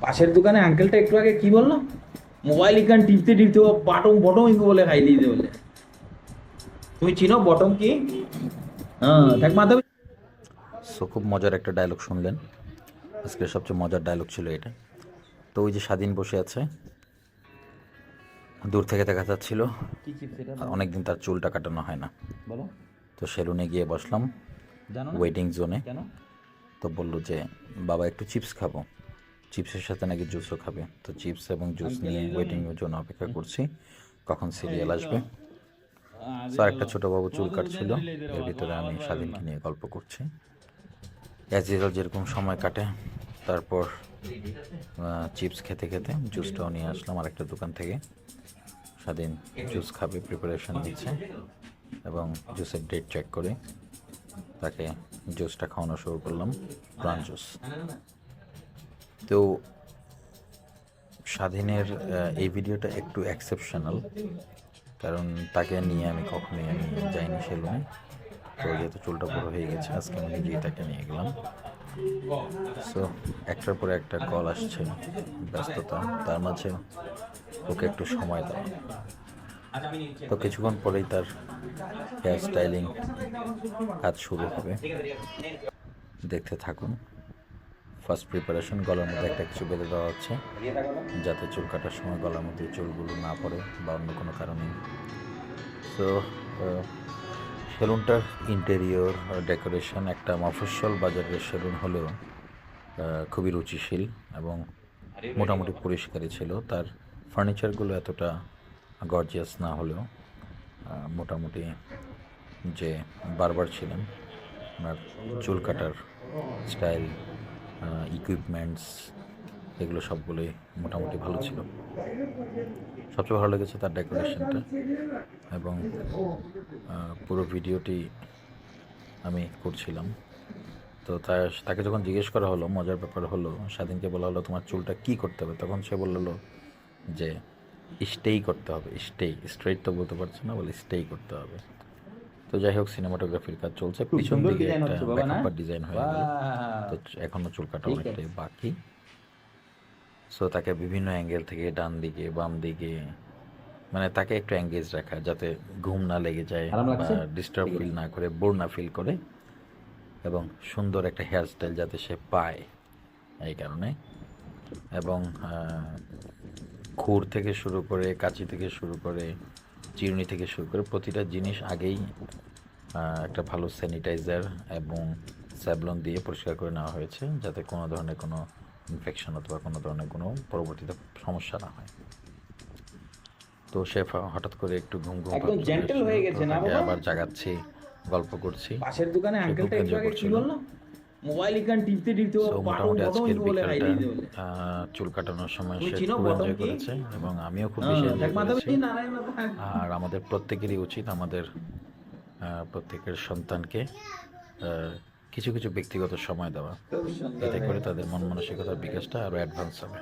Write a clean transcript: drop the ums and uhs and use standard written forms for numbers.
পাশের দোকানে আঙ্কেলটা একটু আগে কি বললো? মোবাইল ইকান টিপতে টিপতে ও বাটম বটম ইকো বলে খাই দিয়েছে বলে। তুমি চিনো বটম কি? হ্যাঁ দেখ মাধব। সো খুব মজার একটা ডায়লগ শুনলেন। আজকের সবচেয়ে মজার ডায়লগ ছিল এটা। তো ওই যে স্বাধীন বসে আছে, দূর থেকে দেখা যাচ্ছিল কি চিপস এটা? অনেকদিন তার চুলটা কাটানো হয় না। বলো। তো সেলুনে গিয়ে বসলাম জানো না ওয়েটিং জোনে। কেন? তো বললো যে বাবা একটু চিপস খাবো, চিপসের সাথে নাকি জুসও খাবে। তো চিপস এবং জুস নিয়ে ওয়েটিং জোনে অপেক্ষা করছি কখন সিরিয়াল আসবে। স্যার একটা ছোটো বাবু চুল কাটছিল, এর ভিতরে আমি স্বাধীনকে নিয়ে গল্প করছি। অ্যাজ ইউজুয়াল যেরকম সময় কাটে। তারপর চিপস খেতে খেতে জুসটাও নিয়ে আসলাম আরেকটা দোকান থেকে। স্বাধীন জুস খাবে, প্রিপারেশন নিচ্ছে, এবং জুসের ডেট চেক করে তাকে জুসটা খাওয়ানো শুরু করলাম, প্রাণ জুস। তো স্বাধীনের এই ভিডিওটা একটু এক্সেপশনাল, কারণ তাকে নিয়ে আমি কখনোই যাইনি সেলুনে। তো যেহেতু চুলটা বড় হয়ে গেছে, আজকে আমি নিজেই তাকে নিয়ে গেলাম। সো একটার পরে একটা কল আসছে, ব্যস্ততা, তার মাঝে ওকে একটু সময় দেওয়া। তো কিছুক্ষণ পরেই তার হেয়ার স্টাইলিং কাজ শুরু হবে, দেখতে থাকুন। ফার্স্ট প্রিপারেশন, গলার মধ্যে একটা কিছু বেঁধে দেওয়া হচ্ছে যাতে চুল কাটার সময় গলার মধ্যে চুলগুলো না পড়ে বা অন্য কোনো কারণে। সো সেলুনটার ইন্টেরিয়র ডেকোরেশন একটা মফস্বল বাজারের সেলুন হলেও খুবই রুচিশীল এবং মোটামুটি পরিষ্কারই ছিল। তার ফার্নিচারগুলো এতটা গর্জিয়াস না হলেও মোটামুটি যে বারবার ছিলেন, ওনার চুল কাটার স্টাইল, ইকুইপমেন্টস, এগুলো সবগুলোই মোটামুটি ভালো ছিল। সবচেয়ে ভালো লেগেছে তার ডেকোরেশনটা, এবং পুরো ভিডিওটি আমি করছিলাম। তো তাকে যখন জিজ্ঞেস করা হলো, মজার ব্যাপার হলো, স্বাধীনকে বলা হলো তোমার চুলটা কী করতে হবে, তখন সে বললো যে স্টেই করতে হবে। স্ট্রেট তো বলতে পারছে না, বলে স্টেই করতে হবে। তো যাই হোক, সিনেমাটোগ্রাফির কাজ চলছে, পিছন দিকে একটা ব্যাকআপার ডিজাইন হয়ে গেল। তো এখনও চুল কাটা অনেকটাই বাকি। সো তাকে বিভিন্ন অ্যাঙ্গেল থেকে, ডান দিকে বাম দিকে, মানে তাকে একটু এঙ্গেজ রাখা যাতে ঘুম না লেগে যায় বা ডিস্টার্ব ফিল না করে, বোর না ফিল করে, এবং সুন্দর একটা হেয়ার স্টাইল যাতে সে পায় এই কারণে। এবং খুর থেকে শুরু করে, কাঁচি থেকে শুরু করে, চিরুনি থেকে শুরু করে প্রতিটা জিনিস আগেই একটা ভালো স্যানিটাইজার এবং স্যাভলন দিয়ে পরিষ্কার করে নেওয়া হয়েছে যাতে কোনো ধরনের কোনো ইনফেকশন অথবা কোনো ধরনের কোনো পরবর্তীতে সমস্যা না হয়। তো সে হঠাৎ করে একটু ঘুম ঘুম একদম জেন্টল হয়ে গেছে না বাবা? আবার জাগাচ্ছি, গল্প করছি। পাশের দোকানে আঙ্কেলটা একটু আগে কি বললো? মোবাইল ইকান টিপতে টিপতে ও সো বাটম মোটামুটি বটম আজকের ইকো বলে খাই বিকালটা দিয়েছে বলে। চুল কাটানোর সময় তুমি সে চিনো খুব বটম এনজয় কি? করেছে এবং আমিও খুব বেশি এনজয় দেখ মাধব করেছি। নারায়ণ। আর আমাদের প্রত্যেকেরই উচিত আমাদের প্রত্যেকের সন্তানকে কিছু কিছু ব্যক্তিগত সময় দেওয়া, খুব সুন্দর এতে করে হ্যাঁ। তাদের মন মানসিকতার বিকাশটা আরও অ্যাডভান্স হবে।